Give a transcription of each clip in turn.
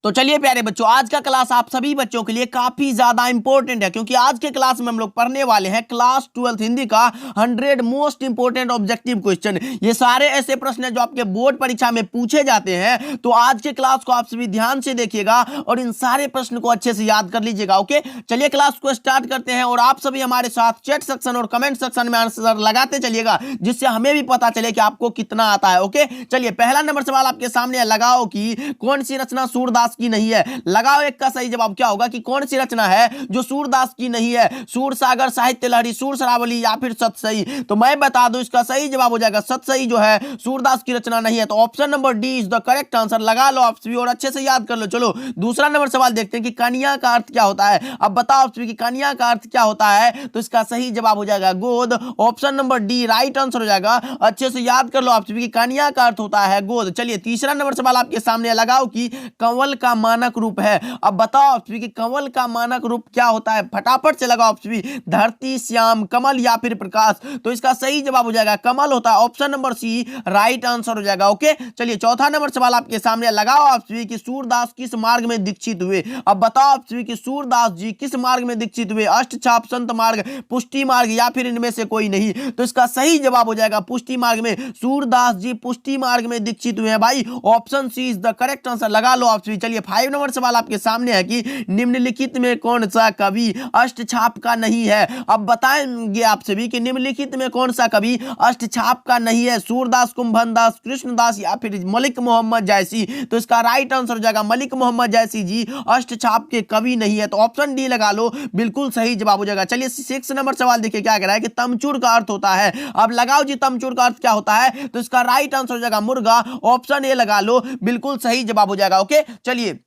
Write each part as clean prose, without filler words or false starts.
तो चलिए प्यारे बच्चों, आज का क्लास आप सभी बच्चों के लिए काफी ज्यादा इंपॉर्टेंट है, क्योंकि आज के क्लास में हम लोग पढ़ने वाले हैं क्लास 12 हिंदी का 100 मोस्ट इंपॉर्टेंट ऑब्जेक्टिव क्वेश्चन। ये सारे ऐसे प्रश्न हैं जो आपके बोर्ड परीक्षा में पूछे जाते हैं। तो आज के क्लास को आप सभी ध्यान से देखिएगा और इन सारे प्रश्न को अच्छे से याद कर लीजिएगा। ओके, चलिए क्लास को स्टार्ट करते हैं और आप सभी हमारे साथ चैट सेक्शन और कमेंट सेक्शन में आंसर लगाते चलिएगा, जिससे हमें भी पता चले कि आपको कितना आता है। ओके, चलिए पहला नंबर सवाल आपके सामने लगाओ कि कौन सी रचना सूरदास की नहीं है। लगाओ एक का सही जवाब क्या होगा कि कौन सी रचना है जो सूरदास की नहीं है। सूरसागर, साहित्य लहरी, सूर शरावली या फिर सतसई। तो मैं बता दूं इसका सही जवाब हो जाएगा सतसई जो है सूरदास की रचना नहीं है। तो option number D is the correct answer. लगा लो आप सभी और अच्छे से याद कर लो। चलो दूसरा नंबर सवाल देखते हैं कि कन्या का अर्थ क्या होता है। अब बताओ आप सभी कि कन्या का अर्थ क्या होता है। तो इसका सही जवाब हो जाएगा गोद। Option number D right answer हो जाएगा। अच्छे से याद कर लो आप सभी कि कन्या का अर्थ होता है गोद। चलिए तीसरा नंबर सवाल आपके सामने लगाओ कि कंवल का मानक रूप है। अब बताओ आप सभी कि कंवल का मानक रूप क्या होता है। फटाफट से लगाओ आप सभी, धरती, श्याम, कमल या फिर प्रकाश। तो इसका सही जवाब हो जाएगा कमल होता है। ऑप्शन नंबर सी राइट आंसर हो जाएगा। ओके, चलिए चौथा नंबर सवाल आपके सामने लगाओ आप सभी कि सूरदास किस मार्ग में दीक्षित हुए। अब बताओ आप सभी कि सूरदास जी किस मार्ग में दीक्षित हुए। अष्टछाप, संत मार्ग, पुष्टि मार्ग या फिर इनमें से कोई नहीं। तो इसका सही जवाब हो जाएगा पुष्टि मार्ग में। सूरदास जी पुष्टि मार्ग में दीक्षित हुए हैं भाई। Option c is the correct answer. लगा लो आप सभी। चलिए 5 नंबर सवाल आपके सामने है कि निम्नलिखित में कौन सा कवि अष्टछाप का नहीं है। अब बताएंगे आप सभी कि निम्नलिखित में कौन सा कवि अष्टछाप का नहीं है। सूरदास, कुंभनदास, कृष्णदास या फिर मलिक मोहम्मद जैसी। तो इसका राइट आंसर हो जाएगा मलिक मोहम्मद जैसी जी अष्टछाप के कवि नहीं है। तो ऑप्शन डी लगा लो, बिल्कुल सही जवाब हो जाएगा। चलिए 6 नंबर सवाल देखिए क्या कह रहा है कि तमचूर का अर्थ होता है। अब लगाओ जी तमचूर का अर्थ क्या होता है। तो इसका राइट आंसर हो जाएगा मुर्गा। ऑप्शन ए लगा लो, बिल्कुल सही जवाब हो जाएगा। ओके, चलिए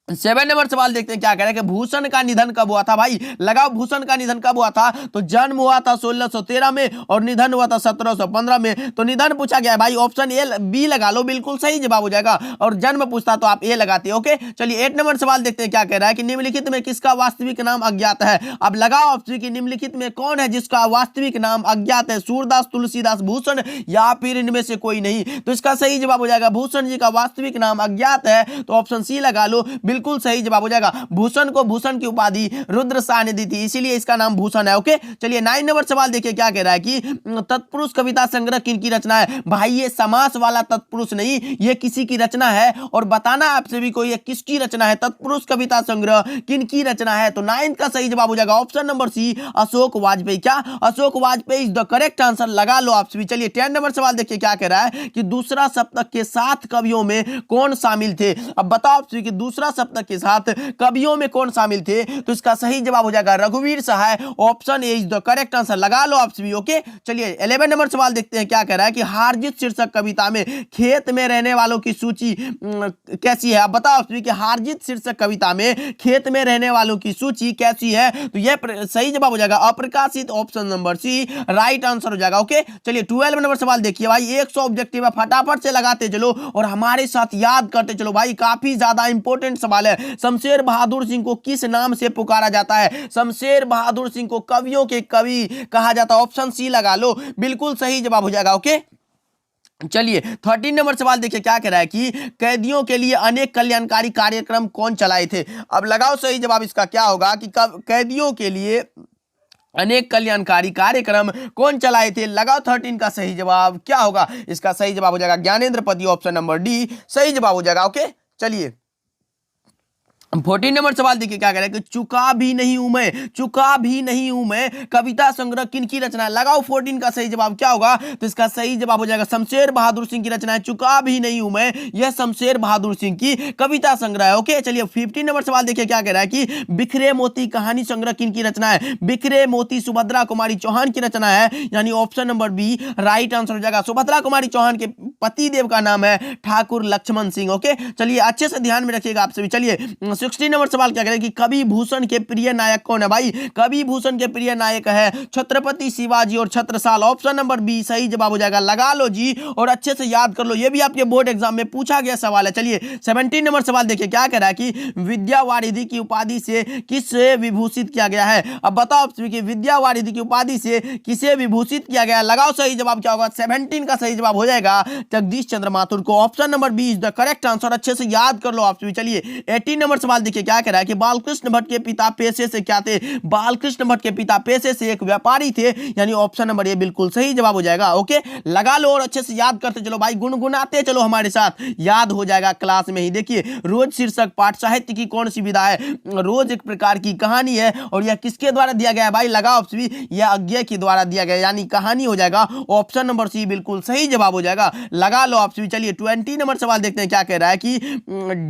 7 नंबर सवाल देखते हैं क्या कह रहा है कि भूषण का निधन कब हुआ था। भाई लगाओ भूषण का निधन कब हुआ था। तो जन्म हुआ था 1613 में और निधन हुआ था 1715 में। तो निधन पूछा गया है भाई। ऑप्शन ए बी लगा लो, बिल्कुल सही जवाब हो जाएगा। और जन्म पूछता तो आप ए लगाते। ओके, चलिए 8 नंबर सवाल देखते हैं क्या कह रहा है कि निम्नलिखित में किसका वास्तविक नाम अज्ञात है। अब लगाओ ऑप्शन कि निम्नलिखित में कौन है जिसका वास्तविक नाम अज्ञात है। सूरदास, तुलसीदास, भूषण या फिर इनमें से कोई नहीं। तो इसका सही जवाब हो जाएगा भूषण जी का वास्तविक नाम अज्ञात है। तो ऑप्शन सी लगा लो, बिल्कुल सही जवाब हो जाएगा। भूषण को भूषण की उपाधि रुद्र शाह ने दी थी, इसीलिए इसका नाम भूषण है। ओके, चलिए 9 नंबर सवाल देखिए क्या कह रहा है कि तत्पुरुष कविता संग्रह किनकी रचना है। भाई ये समास वाला तत्पुरुष नहीं, ये किसी की रचना है और बताना आप सभी को ये किसकी रचना है। तत्पुरुष कविता संग्रह किनकी रचना है। तो 9 का सही जवाब हो जाएगा option number C Ashok Vajpayee. क्या Ashok Vajpayee is the correct answer. लगा लो आप सभी। चलिए 10 नंबर सवाल देखिए क्या कह रहा है कि दूसरा सप्तक के 7 कवियों में कौन शामिल थे। अब बताओ आप सभी कि दूसरा सप्तक के साथ कवियों में कौन शामिल थे। तो इसका सही जवाब हो जाएगा रघुवीर Sahay. Option A is the correct answer. लगा लो आप सभी। ओके, चलिए 11 नंबर सवाल देखते हैं क्या कह रहा है कि हारजीत शीर्षक कविता में खेत में रहने वालों की सूची कैसी है। अब बताओ आप सभी कि हारजीत शीर्षक कविता में खेत में रहने वालों की सूची कैसी है। तो यह सही जवाब हो जाएगा अप्रकाशित। ऑप्शन नंबर सी राइट आंसर हो जाएगा। ओके, चलिए 12 नंबर सवाल देखिए भाई। 100 ऑब्जेक्टिव है, फटाफट से लगाते चलो और हमारे साथ याद करते चलो भाई। काफी ज्यादा इंपॉर्टेंट सवाल है। शमशेर बहादुर सिंह को किस नाम से पुकारा जाता है। शमशेर बहादुर सिंह को कवियों के कवि कहा जाता है। ऑप्शन सी लगा लो, बिल्कुल सही जवाब हो जाएगा। ओके, चलिए 13 नंबर सवाल देखिए क्या कह रहा है कि कैदियों के लिए अनेक कल्याणकारी कार्यक्रम कौन चलाए थे। अब लगाओ सही जवाब इसका क्या होगा कि कैदियों के लिए अनेक कल्याणकारी कार्यक्रम कौन चलाए थे। लगाओ 13 का सही जवाब क्या होगा। इसका सही जवाब हो जाएगा ज्ञानेंद्र पति। ऑप्शन नंबर डी सही जवाब हो जाएगा। ओके, चलिए 14 नंबर सवाल देखिए क्या कह रहा है कि चुका भी नहीं हूं मैं, चुका भी नहीं हूं मैं कविता संग्रह किनकी रचना है। लगाओ 14 का सही जवाब क्या होगा। तो इसका सही जवाब हो जाएगा शमशेर बहादुर सिंह की रचना है। चुका भी नहीं हूं मैं, यह शमशेर बहादुर सिंह की कविता संग्रह है। ओके, चलिए 15 नंबर सवाल देखिए क्या कह रहा है कि बिखरे मोती कहानी संग्रह किनकी रचना है। बिखरे मोती सुभद्रा कुमारी चौहान की रचना है, यानी option number b right answer हो जाएगा। सुभद्रा कुमारी चौहान के पति देव का नाम है ठाकुर लक्ष्मण सिंह। ओके, चलिए अच्छे से ध्यान में रखिएगा आप सभी। चलिए 16 नंबर सवाल क्या करें कि कवि भूषण के प्रिय नायक कौन है। भाई कवि भूषण के प्रिय नायक है छत्रपति शिवाजी और छत्रसाल। ऑप्शन नंबर बी सही जवाब हो जाएगा। लगा लो जी और अच्छे से याद कर लो, ये भी आपके बोर्ड एग्जाम में पूछा गया सवाल है। चलिए 17 नंबर सवाल देखिए क्या कह रहा है कि विद्यावारिधि की उपाधि से किसे विभूषित किया गया है। अब बताओ कि विद्यावारिधि की उपाधि से किसे विभूषित किया गया है। लगाओ सही जवाब क्या होगा। 17 का सही जवाब हो जाएगा जगदीश चंद्र माथुर को। Option number b is the correct answer. अच्छे से याद कर लो आप सभी। चलिए 18 नंबर सवाल देखिए क्या कह रहा है कि बालकृष्ण भट्ट के पिता पेशे से क्या थे। बालकृष्ण भट्ट के पिता पेशे से एक व्यापारी थे, यानी ऑप्शन नंबर ए बिल्कुल सही जवाब हो जाएगा। ओके, लगा लो और अच्छे से याद करते चलो भाई, गुनगुनाते चलो हमारे साथ, याद हो जाएगा क्लास में ही। देखिए रोज शीर्षक पाठ साहित्य की कौन सी विधा है। रोज एक प्रकार की कहानी है और यह किसके द्वारा दिया गया है भाई, लगाओ आप सभी, यह अज्ञे के द्वारा दिया गया, यानी कहानी हो जाएगा। ऑप्शन नंबर सी बिल्कुल सही जवाब हो जाएगा, लगा लो आप सभी। चलिए 20 नंबर सवाल देखते हैं क्या कह रहा है कि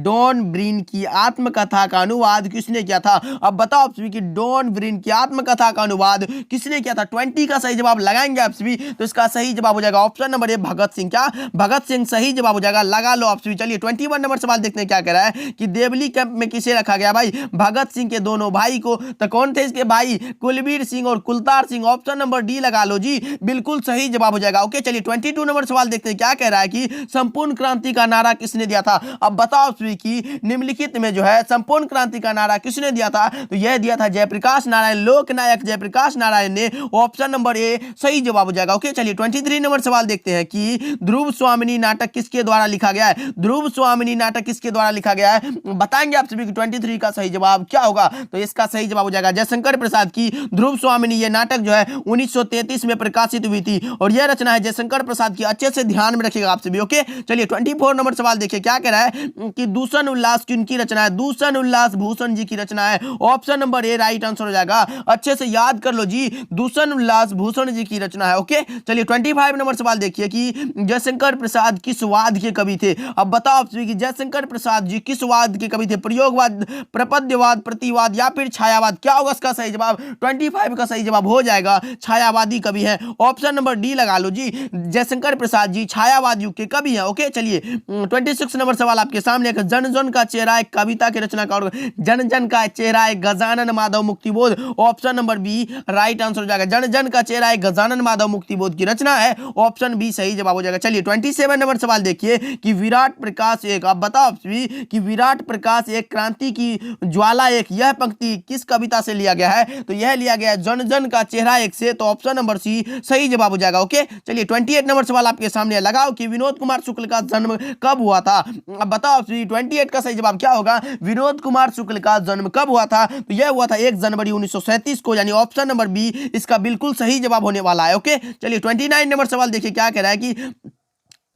डॉन ब्रीन की आत्मकथा का अनुवाद किसने किया था। अब बताओ आप सभी कि डॉन ब्रीन की आत्मकथा का अनुवाद किसने किया था। 20 का सही जवाब लगाएंगे आप सभी तो इसका सही जवाब हो जाएगा ऑप्शन नंबर ए भगत सिंह। क्या भगत सिंह सही जवाब हो जाएगा, लगा लो आप सभी। चलिए 21 नंबर सवाल देखते हैं क्या कह रहा है कि देवली कैंप में किसे रखा गया भाई, भगत सिंह के दोनों भाई को। तो कौन थे इसके भाई, कुलबीर सिंह और Kultar Singh. Option number D लगा लो जी, बिल्कुल सही जवाब हो जाएगा। ओके, चलिए 22 नंबर सवाल देखते हैं क्या कह रहा है कि संपूर्ण क्रांति का नारा किसने दिया था। अब बताओ सभी कि निम्नलिखित में जो है संपूर्ण क्रांति का नारा किसने दिया था, तो यह दिया था जयप्रकाश नारायण, लोकनायक जयप्रकाश नारायण ने। ऑप्शन नंबर ए सही जवाब हो जाएगा। ओके, चलिए 23 नंबर सवाल देखते हैं कि ध्रुव स्वामिनी नाटक किसके द्वारा लिखा गया है। ध्रुव स्वामिनी नाटक किसके द्वारा लिखा गया है, बताएंगे आप सभी कि 23 का सही जवाब क्या होगा। तो इसका सही जवाब हो जाएगा जयशंकर प्रसाद की ध्रुव स्वामिनी। यह नाटक जो है 1933 में प्रकाशित हुई थी और यह रचना है जयशंकर प्रसाद की। अच्छे से ध्यान में रखिएगा आप सभी। ओके, चलिए 24 नंबर सवाल देखिए क्या कह रहा है कि दूषण उल्लास किनकी रचना है। दूषण उल्लास भूषण जी की रचना है। Option number A right answer हो जाएगा, अच्छे से याद कर लो जी, दूषण उल्लास भूषण जी की रचना है। ओके, चलिए 25 नंबर सवाल देखिए कि जयशंकर प्रसाद किस वाद के कवि थे। अब बताओ आप सभी कि जयशंकर प्रसाद जी किस वाद के कवि थे, प्रयोगवाद, प्रपद्यवाद, प्रतिवाद या फिर छायावाद। क्या होगा इसका सही जवाब, 25 का सही जवाब हो जाएगा छायावादी कवि है। ऑप्शन नंबर डी लगा लो जी, जयशंकर प्रसाद जी छायावाद युग के कवि है। ओके, चलिए 26 नंबर सवाल आपके सामने, जन जन का चेहरा एक कविता की रचना का, जन जन का चेहरा एक Gajanan Madhav Muktibodh. Option number b right answer हो जाएगा, जन जन का चेहरा एक गजानन माधव मुक्तिबोध की रचना है। ऑप्शन बी सही जवाब हो जाएगा। चलिए 27 नंबर सवाल देखिए कि विराट प्रकाश एक, अब बताओ आप सभी कि विराट प्रकाश एक क्रांति की ज्वाला एक, यह पंक्ति किस कविता से लिया गया है, तो यह लिया गया है जन जन का चेहरा एक से। तो ऑप्शन नंबर सी सही जवाब हो जाएगा। ओके, चलिए 28 नंबर सवाल आपके सामने, लगाओ कि विनोद कुमार शुक्ल का जन्म कब हुआ था। अब बताओ आप सभी 28 का सही जवाब क्या होगा, विनोद कुमार शुक्ल का जन्म कब हुआ था, तो यह हुआ था 1 जनवरी 1937 को, यानी ऑप्शन नंबर बी इसका बिल्कुल सही जवाब होने वाला है। ओके, चलिए 29 नंबर सवाल देखिए क्या कह रहा है कि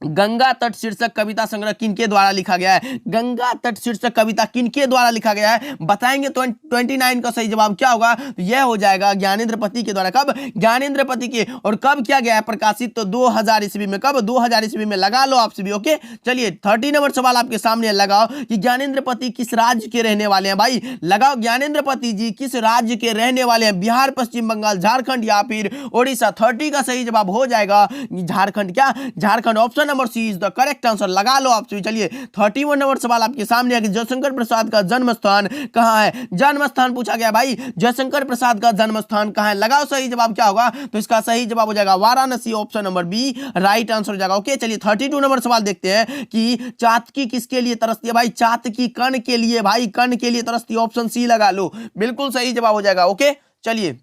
गंगा तट शीर्षक कविता संग्रह किनके द्वारा लिखा गया है। गंगा तट शीर्षक कविता किनके द्वारा लिखा गया है, बताएंगे। 29 का सही जवाब क्या होगा, तो यह हो जाएगा ज्ञानेंद्र पति के द्वारा। कब, ज्ञानेंद्र पति के, और कब किया गया है प्रकाशित, तो 2000 ईस्वी में। कब, 2000 ईस्वी में, लगा लो आप सभी। ओके, चलिए 30 नंबर सवाल आपके सामने, लगाओ कि ज्ञानेंद्र पति किस राज्य के रहने वाले हैं भाई। लगाओ ज्ञानेंद्र पति जी किस राज्य के रहने वाले हैं, बिहार, पश्चिम बंगाल, झारखंड या फिर ओडिशा। 30 का सही जवाब हो जाएगा झारखंड। क्या, Jharkhand. Option number c is the correct answer, लगा लो आप सभी। चलिए 31 नंबर सवाल आपके सामने है कि जयशंकर प्रसाद का जन्म स्थान कहां है। जन्म स्थान पूछा गया भाई, जयशंकर प्रसाद का जन्म स्थान कहां है, लगाओ सही जवाब क्या होगा, तो इसका सही जवाब हो जाएगा Varanasi. Option number b right answer हो जाएगा। ओके, चलिए 32 नंबर सवाल देखते हैं कि चातकी किसके लिए तरसती है भाई, चातकी कर्ण के लिए भाई, कर्ण के लिए तरसती। ऑप्शन सी लगा लो, बिल्कुल सही जवाब हो जाएगा। ओके, चलिए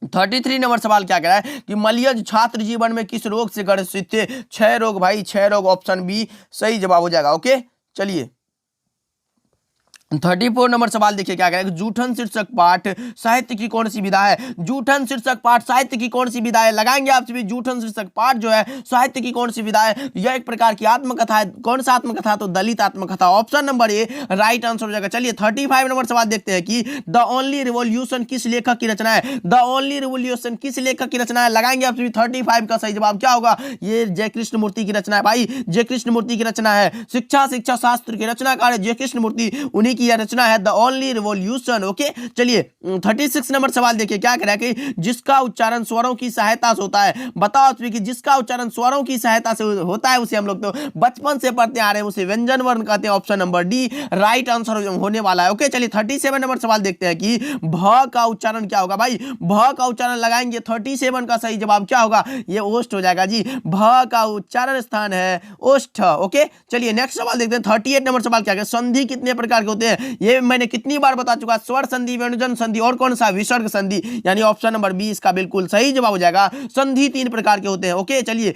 33 नंबर सवाल क्या कह रहा है कि मलयज छात्र जीवन में किस रोग से ग्रसित थे। 6 रोग भाई, 6 रोग। ऑप्शन बी सही जवाब हो जाएगा। ओके, चलिए 34 नंबर सवाल देखिए क्या कह रहा है, जूठन शीर्षक पाठ साहित्य की कौन सी विधा है। जूठन शीर्षक पाठ साहित्य की कौन सी विधा है, लगाएंगे आप सभी। जूठन शीर्षक पाठ जो है साहित्य की कौन सी विधा है, यह एक प्रकार की आत्मकथा है। कौन सा आत्मकथा, तो दलित आत्मकथा। Option number A right answer हो जाएगा। चलिए 35 नंबर सवाल देखते हैं कि द ओनली रिवॉल्यूशन किस लेखक की रचना है। द ओनली रिवॉल्यूशन किस लेखक की रचना है, लगाएंगे आप सभी। 35 का सही जवाब क्या होगा, ये जय कृष्ण मूर्ति की रचना है भाई, जय कृष्ण मूर्ति की रचना है। शिक्षा शास्त्र के रचनाकार जय कृष्ण मूर्ति, उन्हीं की यह रचना है, द ओनली रिवॉल्यूशन। ओके, चलिए 36 नंबर सवाल देखिए क्या कह रहा है कि जिसका उच्चारण स्वरों की सहायता से होता है। बताओ कि जिसका उच्चारण स्वरों की सहायता से होता है, उसे हम लोग तो बचपन से पढ़ते आ रहे हैं, उसे व्यंजन वर्ण कहते हैं। Option number D right answer होने वाला है। ओके, चलिए 37 नंबर सवाल देखते हैं कि भ का उच्चारण क्या होगा भाई। भ का उच्चारण लगाएंगे, 37 का सही जवाब क्या होगा, ये ओष्ठ हो जाएगा जी। भ का उच्चारण स्थान है ओष्ठ। ओके, चलिए नेक्स्ट सवाल देखते हैं 38 नंबर सवाल क्या है, संधि कितने प्रकार के होते हैं, ये मैंने कितनी बार बता चुका, स्वर संधि, व्यंजन संधि और कौन सा, विसर्ग संधि, यानी ऑप्शन नंबर बी इसका बिल्कुल सही जवाब हो जाएगा। संधि 3 प्रकार के होते हैं। ओके चलिए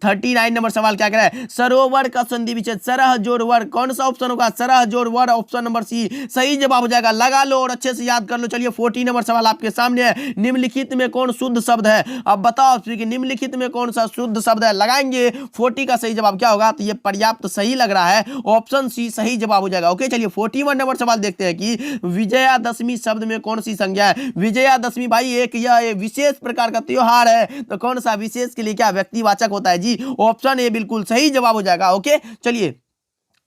39 नंबर सवाल क्या कह रहा है, सरोवर का संधि विच्छेद सरह जोड़ वर, कौन सा ऑप्शन होगा, सरह जोड़ वर, ऑप्शन नंबर सी सही जवाब हो जाएगा। लगा लो और अच्छे से याद कर लो। चलिए 40 नंबर सवाल आपके सामने है, निम्नलिखित में कौन शुद्ध शब्द है, अब बताओ कि निम्नलिखित में कौन सा शुद्ध शब्द है, लगाएंगे 40 का सही जवाब क्या होगा, तो ये पर्याप्त सही लग रहा है, ऑप्शन सी सही जवाब हो जाएगा। ओके चलिए 41 नंबर सवाल देखते हैं कि विजयादशमी शब्द में कौन सी संज्ञा है। विजयादशमी भाई एक यह विशेष प्रकार का त्योहार है, तो कौन सा विशेष के लिए क्या व्यक्तिवाचक होता है जी, ऑप्शन ए बिल्कुल सही जवाब हो जाएगा। ओके चलिए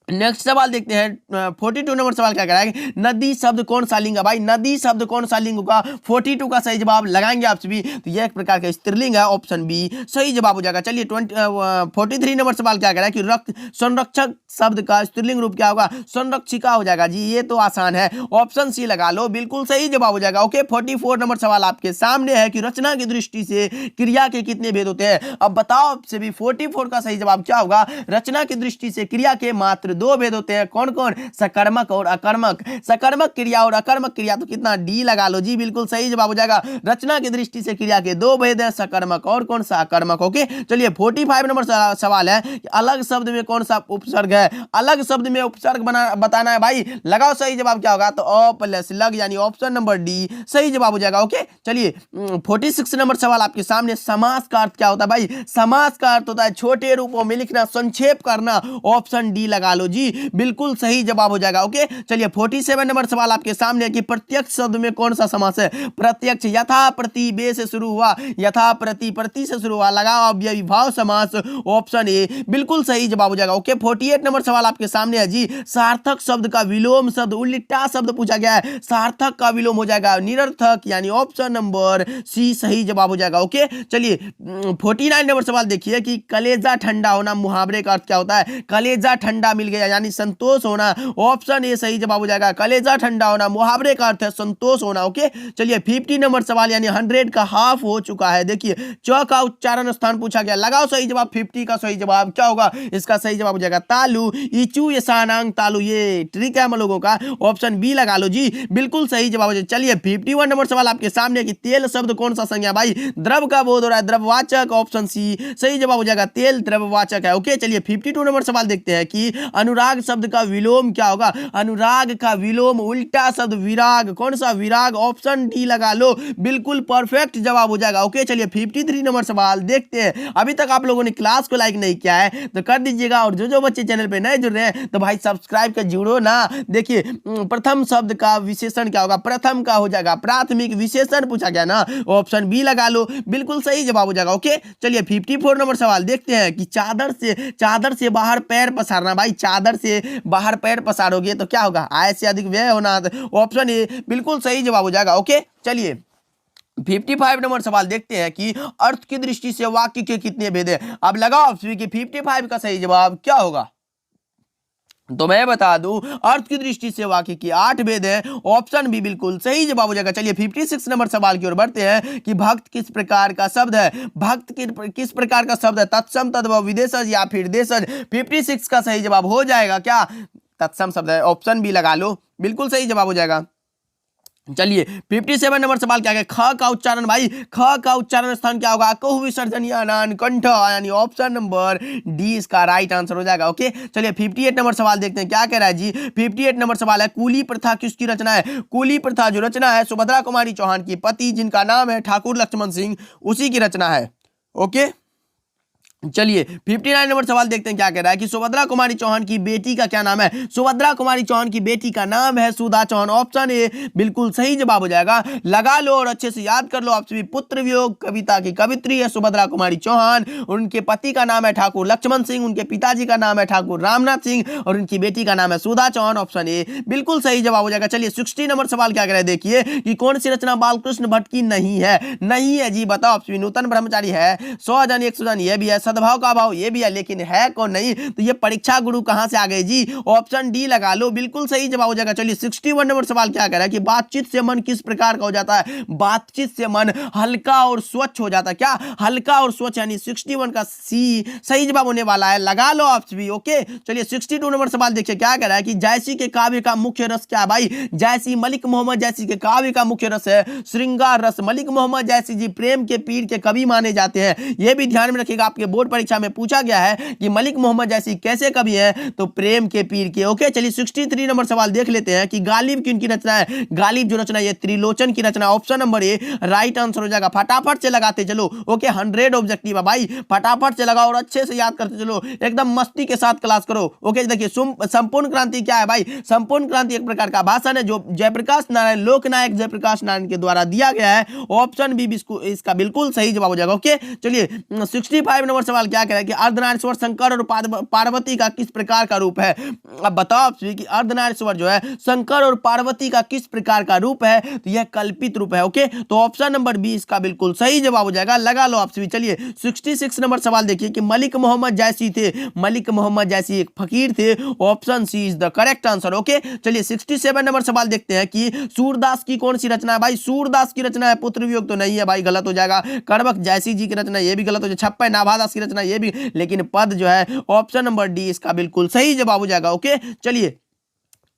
नेक्स्ट सवाल देखते हैं 42 नंबर सवाल क्या कह रहा है, नदी शब्द कौन सा लिंग है भाई, नदी शब्द कौन सा लिंग होगा, 42 का सही जवाब लगाएंगे आप सभी, तो यह एक प्रकार का स्त्रीलिंग है, ऑप्शन बी सही जवाब हो जाएगा। चलिए 43 नंबर सवाल क्या कह रहा है कि संरक्षक शब्द का स्त्रीलिंग रूप क्या होगा, संरक्षिका हो जाएगा जी, ये तो आसान है, ऑप्शन सी लगा लो, बिल्कुल सही जवाब हो जाएगा। ओके 44 नंबर सवाल आपके सामने है कि रचना की दृष्टि से क्रिया के कितने भेद होते हैं, अब बताओ आप सभी 44 का सही जवाब क्या होगा, रचना की दृष्टि से क्रिया के मात्र 2 भेद होते हैं, कौन कौन, सकर्मक और अकर्मक, सकर्मक क्रिया और अकर्मक क्रिया, तो कितना डी लगा लो जी, बिल्कुल सही जवाब हो जाएगा। रचना की दृष्टि से क्रिया के 2 भेद है, सकर्मक और कौन सा, अकर्मक। ओके चलिए 45 नंबर सवाल है कि अलग शब्द में कौन सा उपसर्ग है, अलग शब्द में उपसर्ग बताना है भाई, लगाओ सही जवाब क्या होगा, तो अ प्लस लग, यानी ऑप्शन नंबर डी सही जवाब हो जाएगा। ओके चलिए 46 नंबर सवाल आपके सामने, समास का अर्थ क्या होता है भाई, समास का अर्थ होता है छोटे रूपों में लिखना, संक्षेप करना, ऑप्शन डी लगा लो जी, बिल्कुल सही जवाब हो जाएगा। ओके चलिए 47 नंबर सवाल आपके सामने है कि प्रत्यक्ष शब्द में कौन सा समास है, प्रत्यक्ष यथा प्रति बे से शुरू हुआ, यथा प्रति प्रति से शुरू हुआ, लगाओ अव्ययी भाव समास, ऑप्शन ए बिल्कुल सही जवाब हो जाएगा। ओके 48 नंबर सवाल आपके सामने है जी, सार्थक शब्द का विलोम शब्द, उल्टा शब्द पूछा गया है, सार्थक का विलोम हो जाएगा निरर्थक, यानी ऑप्शन नंबर सी सही जवाब हो जाएगा। ओके चलिए 49 नंबर सवाल देखिए कि कलेजा ठंडा होना मुहावरे का अर्थ क्या होता है, कलेजा ठंडा मिल गया यानी संतोष होना, ऑप्शन ए सही जवाब हो जाएगा। कलेजा ठंडा होना मुहावरे का अर्थ है संतोष होना। ओके चलिए 50 नंबर सवाल यानी 100 का हाफ हो चुका है, देखिए च का उच्चारण स्थान पूछा गया, लगाओ सही जवाब, 50 का सही जवाब क्या होगा, इसका सही जवाब हो जाएगा तालु, इचू यसानांग तालु, ये ट्रिक है हम लोगों का, ऑप्शन बी लगा लो जी, बिल्कुल सही जवाब हो जाएगा। चलिए 51 नंबर सवाल आपके सामने कि तेल शब्द कौन सा संज्ञा भाई, द्रव का बोध हो रहा है, द्रववाचक, ऑप्शन सी सही जवाब हो जाएगा, तेल द्रववाचक है। ओके चलिए 52 नंबर सवाल देखते हैं कि अनुराग शब्द का विलोम क्या होगा, अनुराग का विलोम उल्टा शब्द विराग, कौन सा, विराग, ऑप्शन डी लगा लो, बिल्कुल परफेक्ट जवाब हो जाएगा। ओके चलिए 53 नंबर सवाल देखते हैं, अभी तक आप लोगों ने क्लास को लाइक नहीं किया है तो कर दीजिएगा, और जो बच्चे चैनल पे नए जुड़ रहे हैं तो भाई सब्सक्राइब कर जुड़ो ना। देखिए प्रथम शब्द का विशेषण क्या होगा, प्रथम का हो जाएगा प्राथमिक, विशेषण पूछा गया ना, ऑप्शन बी लगा लो, बिल्कुल सही जवाब हो जाएगा। ओके चलिए 54 नंबर सवाल देखते हैं कि चादर से बाहर पैर पसारना भाई, चादर से बाहर पैर पसारोगे तो क्या होगा, आय से अधिक व्यय होना, ऑप्शन ए बिल्कुल सही जवाब हो जाएगा। ओके चलिए 55 नंबर सवाल देखते हैं कि अर्थ की दृष्टि से वाक्य के कितने भेद हैं, अब लगाओ कि 55 का सही जवाब क्या होगा, तो मैं बता दूं अर्थ की दृष्टि से वाक्य की 8 भेद है, ऑप्शन बी बिल्कुल सही जवाब हो जाएगा। चलिए 56 नंबर सवाल की ओर बढ़ते हैं कि भक्त किस प्रकार का शब्द है, भक्त किस प्रकार का शब्द है, तत्सम तद्भव विदेशज या फिर देशज, 56 का सही जवाब हो जाएगा क्या, तत्सम शब्द है, ऑप्शन बी लगा लो, बिल्कुल सही जवाब हो जाएगा। चलिए 57 नंबर सवाल क्या है, ख का उच्चारण भाई, ख का उच्चारण स्थान क्या होगा, कहु विसर्जन यानान कंठ, यानी ऑप्शन नंबर डी इसका राइट आंसर हो जाएगा। ओके चलिए 58 नंबर सवाल देखते हैं क्या कह रहा है जी, 58 नंबर सवाल है कूली प्रथा किसकी रचना है, कूली प्रथा जो रचना है सुभद्रा कुमारी चौहान की पति जिनका नाम है ठाकुर लक्ष्मण सिंह, उसी की रचना है। ओके चलिए 59 नंबर सवाल देखते हैं क्या कह रहा है कि सुभद्रा कुमारी चौहान की बेटी का क्या नाम है, सुभद्रा कुमारी चौहान की बेटी का नाम है सुधा चौहान, ऑप्शन ए बिल्कुल सही जवाब हो जाएगा। लगा लो और अच्छे से याद कर लो आप सभी, पुत्र वियोग कविता की कवित्री है सुभद्रा कुमारी चौहान, उनके पति का नाम है ठाकुर लक्ष्मण सिंह, उनके पिताजी का नाम है ठाकुर रामनाथ सिंह और उनकी बेटी का नाम है सुधा चौहान, ऑप्शन ए बिल्कुल सही जवाब हो जाएगा। चलिए 60 नंबर सवाल क्या कह रहा है, देखिए कि कौन सी रचना बालकृष्ण भट्ट की नहीं है जी, बताओ आप सभी, नूतन ब्रह्मचारी है, 100 जन 100 जन यह भी है, सद्भाव का भाव, ये भी है, लेकिन है कौन नहीं, तो ये परीक्षा गुरु कहां से आ गए जी, ऑप्शन डी लगा लो, बिल्कुल सही जवाब हो जाएगा। चलिए 61 नंबर सवाल क्या कह रहा है कि बातचीत से मन किस प्रकार का हो जाता है, बातचीत से मन हल्का और स्वच्छ हो जाता है, क्या हल्का और स्वच्छ, यानी 61 का सी सही जवाब होने वाला है, लगा लो आप भी। ओके, चलिए 62 नंबर सवाल देखिए क्या कह रहा है कि जायसी के काव्य का मुख्य रस क्या है भाई, जायसी मलिक मोहम्मद जायसी के काव्य का मुख्य रस है श्रृंगार रस। मलिक मोहम्मद जायसी जी प्रेम के पीर के कवि माने जाते हैं, यह भी ध्यान में रखिएगा, आपके बोर्ड परीक्षा में पूछा गया है कि मलिक मोहम्मद जायसी कैसे कवि है, तो प्रेम के पीर के। ओके, चलिए 63 नंबर सवाल देख लेते हैं कि गालिब किनकी रचना है, गालिब जो रचना ये त्रिलोचन की रचना, option number A right answer हो जाएगा। फटाफट से लगाते चलो। ओके, 100 ऑब्जेक्टिव है भाई, फटाफट से लगाओ और अच्छे से याद करते चलो, एकदम मस्ती के साथ क्लास करो। ओके, देखिए संपूर्ण क्रांति क्या है भाई, संपूर्ण क्रांति एक प्रकार का भाषण है जो जयप्रकाश नारायण, लोकनायक जयप्रकाश नारायण के द्वारा दिया गया है, ऑप्शन बी इसका बिल्कुल सही जवाब हो जाएगा। ओके, चलिए 65 नंबर सवाल क्या कह रहा है कि अर्धनारीश्वर शंकर और पार्वती का किस प्रकार का रूप है। अब बताओ कि अर्धनारीश्वर जो है शंकर और पार्वती का किस प्रकार का रूप है, तो यह कल्पित रूप है। ओके, तो ऑप्शन नंबर बी इसका बिल्कुल सही जवाब हो जाएगा, लगा लो आपसे भी। चलिए 66 नंबर सवाल देखिए कि मलिक मोहम्मद जायसी थे, मलिक मोहम्मद जायसी एक फकीर थे, option c is the correct answer. Okay, चलिए 67 नंबर सवाल देखते हैं कि सूरदास की कौन सी रचना है भाई, सूरदास की रचना है, पुत्र वियोग तो नहीं है भाई, गलत हो जाएगा। कड़बक जायसी जी की रचना, ये भी गलत हो जाएगा। छप्पन नाभादास की रचना, ये भी, लेकिन पद जो है ऑप्शन नंबर डी इसका बिल्कुल सही जवाब हो जाएगा। ओके, चलिए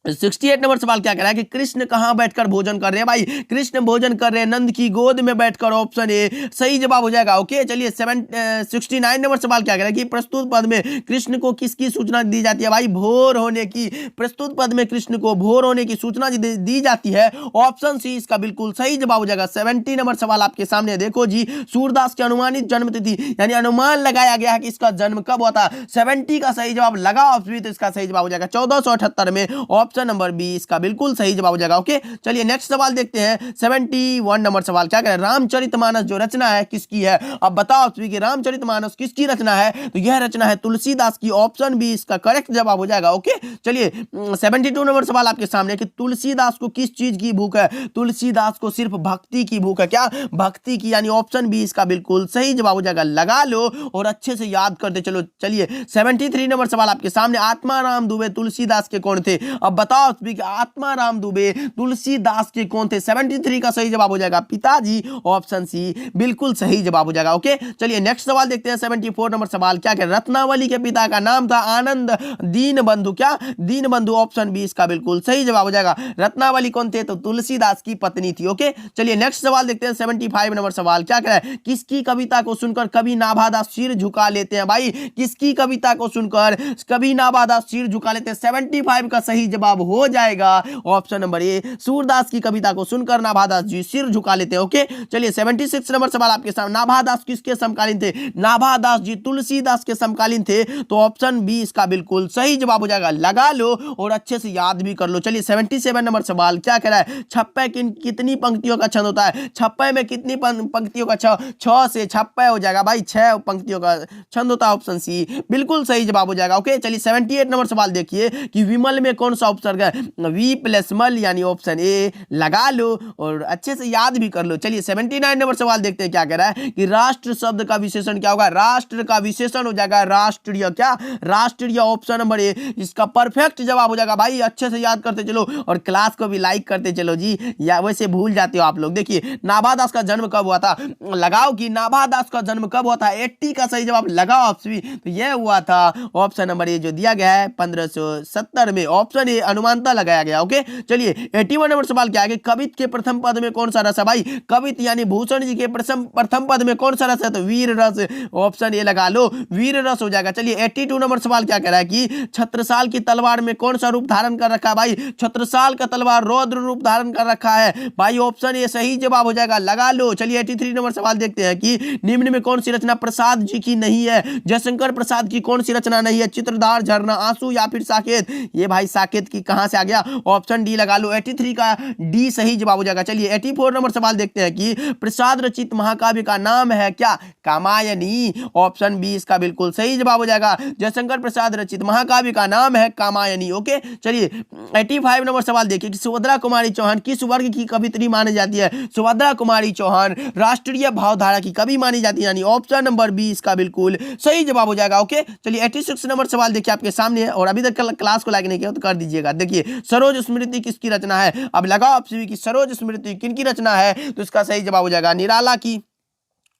68 नंबर सवाल क्या कह रहा है कि कृष्ण कहां बैठकर भोजन कर रहे हैं भाई, कृष्ण भोजन कर रहे हैं नंद की गोद में बैठकर, ऑप्शन ए सही जवाब हो जाएगा। ओके, चलिए 69 नंबर सवाल क्या कह रहा है कि प्रस्तुत पद में कृष्ण को किसकी सूचना दी जाती है भाई, भोर होने की, प्रस्तुत पद में कृष्ण को भोर होने की सूचना दी जाती है, ऑप्शन सी इसका बिल्कुल सही जवाब हो जाएगा। 70 नंबर सवाल आपके सामने देखो जी, सूरदास की अनुमानित जन्म तिथि, यानी अनुमान लगाया गया है कि इसका जन्म कब हुआ था, 70 का सही जवाब लगा ऑप्शन, तो इसका सही जवाब हो जाएगा 1478 में, ऑप्शन नंबर बी इसका बिल्कुल सही जवाब हो जाएगा। ओके, चलिए नेक्स्ट सवाल देखते हैं। 71 नंबर सवाल क्या कह रहा है, रामचरितमानस जो रचना है किसकी है। अब बताओ कि रामचरितमानस किसकी रचना है, तो यह रचना है तुलसीदास की, ऑप्शन बी इसका करेक्ट जवाब हो जाएगा। ओके, चलिए 72 नंबर सवाल आपके सामने कि तुलसीदास को किस चीज की भूख है, तुलसीदास को सिर्फ भक्ति की भूख है, क्या भक्ति की, यानी ऑप्शन बी इसका बिल्कुल सही जवाब हो जाएगा, लगा लो और अच्छे से याद करते चलो। चलिए 73 नंबर सवाल आपके सामने, आत्माराम दुबे तुलसीदास के कौन थे। अब बताओ आत्माराम दुबे तुलसीदास के कौन थे, 73 का सही जवाब हो जाएगा पिताजी, ऑप्शन सी बिल्कुल सही जवाब हो जाएगा। ओके, चलिए नेक्स्ट सवाल देखते हैं। 74 नंबर सवाल क्या कह रहा है, रत्नावली के पिता का नाम था आनंद दीनबंधु, क्या दीनबंधु, ऑप्शन बी इसका बिल्कुल सही जवाब हो जाएगा। रत्नावली कौन थे, तो तुलसीदास की पत्नी थी। ओके, चलिए नेक्स्ट सवाल देखते हैं। 75 नंबर सवाल क्या कह रहा है, किसकी कविता को सुनकर कवि नाभादास सिर झुका लेते हैं भाई, किसकी कविता को सुनकर कवि नाभादास सिर झुका लेते हैं, 75 का सही जवाब हो जाएगा, ऑप्शन नंबर ए सूरदास की कविता को सुनकर नाभादास जी सिर झुका लेते हैं। ओके, चलिए 76 नंबर सवाल आपके सामने, नाभादास किसके समकालीन थे, नाभादास जी तुलसीदास के समकालीन थे, तो ऑप्शन बी इसका बिल्कुल सही जवाब हो जाएगा, लगा लो और अच्छे से याद भी कर लो। चलिए 77 नंबर सवाल क्या कह रहा है, छप्पे कितनी पंक्तियों का छंद होता है, छप्पे में कितनी पंक्तियों का, 6 से छप्पे हो जाएगा भाई, 6 पंक्तियों का छंद होता है, ऑप्शन सी बिल्कुल सही जवाब हो जाएगा। ओके, चलिए 78 नंबर सवाल देखिए कि विमल में कौन सा उपसर्ग है, वी प्लस मल, यानी ऑप्शन ए, लगा लो और अच्छे से याद भी कर लो। चलिए 79 नंबर सवाल देखते हैं क्या कह रहा है कि राष्ट्र शब्द का विशेषण क्या होगा, राष्ट्र का विशेषण हो जाएगा राष्ट्रीय, क्या राष्ट्रीय, ऑप्शन नंबर ए इसका परफेक्ट जवाब हो जाएगा भाई, अच्छे से याद करते चलो और क्लास को भी लाइक करते चलो जी, या वैसे भूल जाते हो आप लोग। देखिए नाभादास का जन्म कब हुआ था, लगाओ कि नाभादास का जन्म कब हुआ था, 80 का सही जवाब लगाओ ऑप्शन, तो यह हुआ था ऑप्शन नंबर ए जो दिया गया है 1570 में, ऑप्शन ए अनुमानता लगाया गया। ओके, चलिए 81 नंबर सवाल क्या है कि कवित के प्रथम पद में कौन सा रस है भाई, कवित यानी भूषण जी के प्रथम पद में कौन सा रस है, तो वीर रस, ऑप्शन ए लगा लो, वीर रस हो जाएगा। चलिए 82 नंबर सवाल क्या कह रहा है कि छत्रसाल की तलवार में कौन सा रूप धारण कर रखा है भाई, छत्रसाल का तलवार रौद्र रूप धारण कर रखा है भाई, ऑप्शन ए सही जवाब हो जाएगा, लगा लो। चलिए 83 नंबर सवाल देखते हैं कि निम्न में कौन सी रचना प्रसाद जी की नहीं है, जयशंकर प्रसाद की कौन सी रचना नहीं है, चित्रधार, झरना, आंसू या फिर साकेत, ये भाई साकेत कि कहां से आ गया, ऑप्शन डी लगा लो। 83 का डी सही जवाब हो जाएगा। चलिए 84 नंबर सवाल देखते हैं कि प्रसाद रचित महाकाव्य का नाम है क्या, कामायनी। ऑप्शन बी इसका बिल्कुल सही जवाब हो जाएगा। जयशंकर प्रसाद रचित महाकाव्य का नाम है कामायनी। ओके, चलिए 85 नंबर सवाल देखिए कि सुभद्रा कुमारी चौहान किस वर्ग की कवित्री मानी जाती है। सुभद्रा कुमारी चौहान राष्ट्रीय भावधारा की कवि मानी जाती है, यानी ऑप्शन नंबर बी इसका बिल्कुल सही जवाब हो जाएगा। ओके, चलिए 86 नंबर सवाल देखिए आपके सामने है, और अभी तक क्लास को लाइक नहीं किया तो कर दीजिएगा। देखिए सरोज स्मृति किसकी रचना है। अब लगाओ आप सभी की सरोज स्मृति किनकी रचना है, तो इसका सही जवाब हो जाएगा निराला की।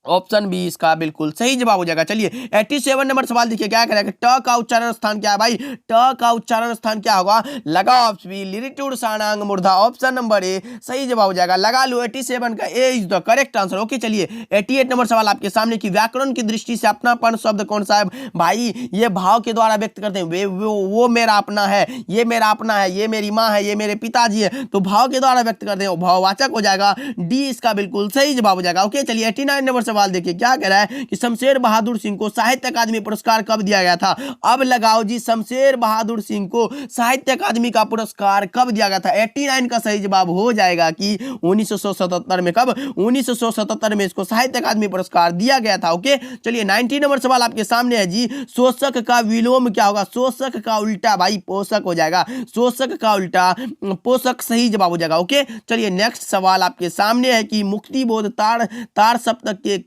ऑप्शन बी इसका बिल्कुल सही जवाब हो जाएगा। चलिए 87 नंबर सवाल देखिए क्या करेगा, ट का उच्चारण स्थान क्या है भाई, ट का उच्चारण स्थान क्या होगा, लगाओ आप सभी लिरिट्यूड सारंग मूर्धा। ऑप्शन नंबर ए सही जवाब हो जाएगा, लगा लो 87 का A is the correct answer. Okay, चलिए 88 नंबर सवाल आपके सामने की व्याकरण की दृष्टि से अपनापन शब्द कौन सा है भाई, ये भाव के द्वारा व्यक्त करते हैं। वो मेरा अपना है, ये मेरा अपना है, ये मेरी माँ है, ये मेरे पिताजी है, तो भाव के द्वारा व्यक्त करते हैं, भाववाचक हो जाएगा। डी इसका बिल्कुल सही जवाब हो जाएगा। ओके, चलिए 89 नंबर सवाल देखिए क्या कह रहा है कि शमशेर बहादुर सिंह को साहित्य अकादमी पुरस्कार कब दिया गया था। अब लगाओ जी, शमशेर बहादुर सिंह को साहित्य अकादमी का पुरस्कार कब दिया गया था। 89 का सही जवाब हो जाएगा कि 1977 में। कब, 1977 में इसको साहित्य अकादमी पुरस्कार दिया गया था। ओके, चलिए 90 नंबर सवाल आपके सामने है जी, शोषक का विलोम क्या होगा, शोषक का उल्टा भाई पोषक हो जाएगा, शोषक का उल्टा पोषक सही जवाब हो जाएगा। ओके, चलिए नेक्स्ट सवाल आपके सामने है कि मुक्तिबोध तार सप्तक के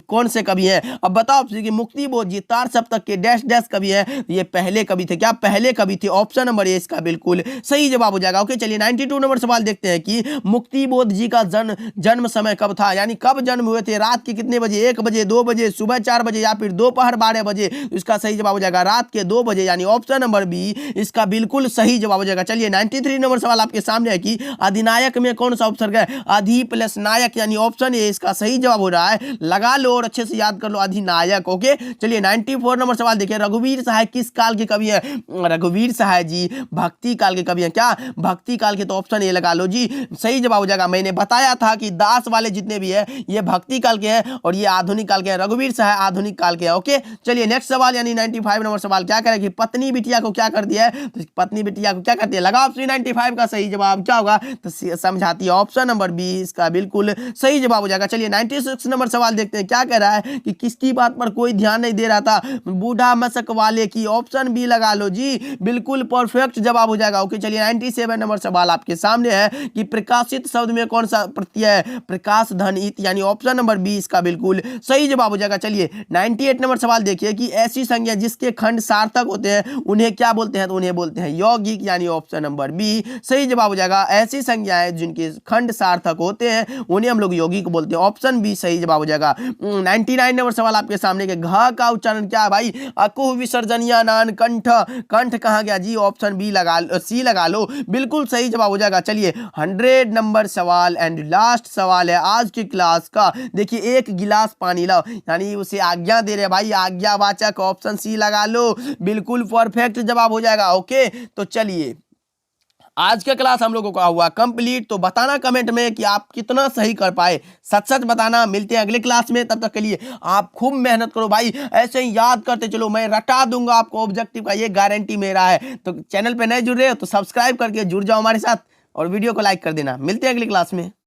कौन से कवि हैं। अब बताओ कि मुक्तिबोध जी तार सप्तक के डैश डैश कवि हैं, ये पहले कवि थे। क्या पहले कवि थे, ऑप्शन नंबर ए इसका बिल्कुल सही जवाब हो जाएगा। ओके, चलिए 92 नंबर सवाल देखते हैं कि मुक्तिबोध जी का जन्म समय कब था, यानी कब जन्म हुए थे, रात के कितने बजे, 1 बजे, 2 बजे, सुबह 4 बजे या फिर दोपहर 12 बजे। इसका सही जवाब हो जाएगा रात के 2 बजे, यानी ऑप्शन नंबर बी इसका बिल्कुल सही जवाब हो जाएगा। चलिए 93 नंबर सवाल आपके सामने है कि अधिनायक में कौन सा उपसर्ग है, अधि प्लस नायक, यानी ऑप्शन ए इसका सही जवाब हो रहा है। लगा लो और अच्छे से याद कर लो, अधिनायक। ओके, चलिए 94 नंबर सवाल देखिए, रघुवीर सहाय किस काल के कवि हैं। रघुवीर सहाय जी भक्ति काल के कवि हैं। क्या भक्ति काल के, तो ऑप्शन ए लगा लो जी, सही जवाब हो जाएगा। मैंने बताया था कि दास वाले जितने भी है ये भक्ति काल के हैं और ये आधुनिक काल के हैं। रघुवीर सहाय आधुनिक काल के हैं। ओके, चलिए नेक्स्ट सवाल यानी 95 नंबर सवाल क्या करें कि पत्नी बिटिया को क्या कर दिया है, तो पत्नी बिटिया को क्या करती है, लगा ऑप्शन 95 का सही जवाब क्या होगा, तो समझाती है। ऑप्शन नंबर बी इसका बिल्कुल सही जवाब हो जाएगा। चलिए 96 नंबर सवाल देखते हैं क्या कह रहा है कि किसकी बात पर कोई ध्यान नहीं दे रहा था, बूढ़ा मशक वाले की। ऑप्शन बी लगा लो जी, बिल्कुल परफेक्ट जवाब हो जाएगा। ओके, चलिए 97 नंबर सवाल आपके सामने है कि प्रकाशित शब्द में कौन सा प्रत्यय है, प्रकाश धन इत, यानी ऑप्शन नंबर बी इसका बिल्कुल सही जवाब हो जाएगा। चलिए 98 नंबर सवाल देखिए कि ऐसी संज्ञा जिसके खंड सार्थक होते हैं उन्हें क्या बोलते हैं, तो उन्हें बोलते हैं यौगिक, यानी ऑप्शन नंबर बी सही जवाब हो जाएगा। ऐसी संज्ञाएं जिनके खंड सार्थक होते हैं उन्हें हम लोग यौगिक बोलते हैं, ऑप्शन बी सही जवाब हो जाएगा। 99 नंबर सवाल आपके सामने के घ का उच्चारण क्या है भाई, अकुह विसर्जनिया नान कंठ, कंठ कहाँ गया जी, ऑप्शन बी लगा सी लगा लो, बिल्कुल सही जवाब हो जाएगा। चलिए 100 नंबर सवाल एंड लास्ट सवाल है आज की क्लास का। देखिए 1 गिलास पानी लाओ, यानी उसे आज्ञा दे रहे भाई, आज्ञावाचक, ऑप्शन सी लगा लो, बिल्कुल परफेक्ट जवाब हो जाएगा। ओके, तो चलिए आज का क्लास हम लोगों का हुआ कंप्लीट। तो बताना कमेंट में कि आप कितना सही कर पाए, सच सच बताना। मिलते हैं अगले क्लास में, तब तक के लिए आप खूब मेहनत करो भाई, ऐसे ही याद करते चलो, मैं रटा दूंगा आपको ऑब्जेक्टिव का, ये गारंटी मेरा है। तो चैनल पे नए जुड़ रहे हो तो सब्सक्राइब करके जुड़ जाओ हमारे साथ और वीडियो को लाइक कर देना। मिलते हैं अगली क्लास में।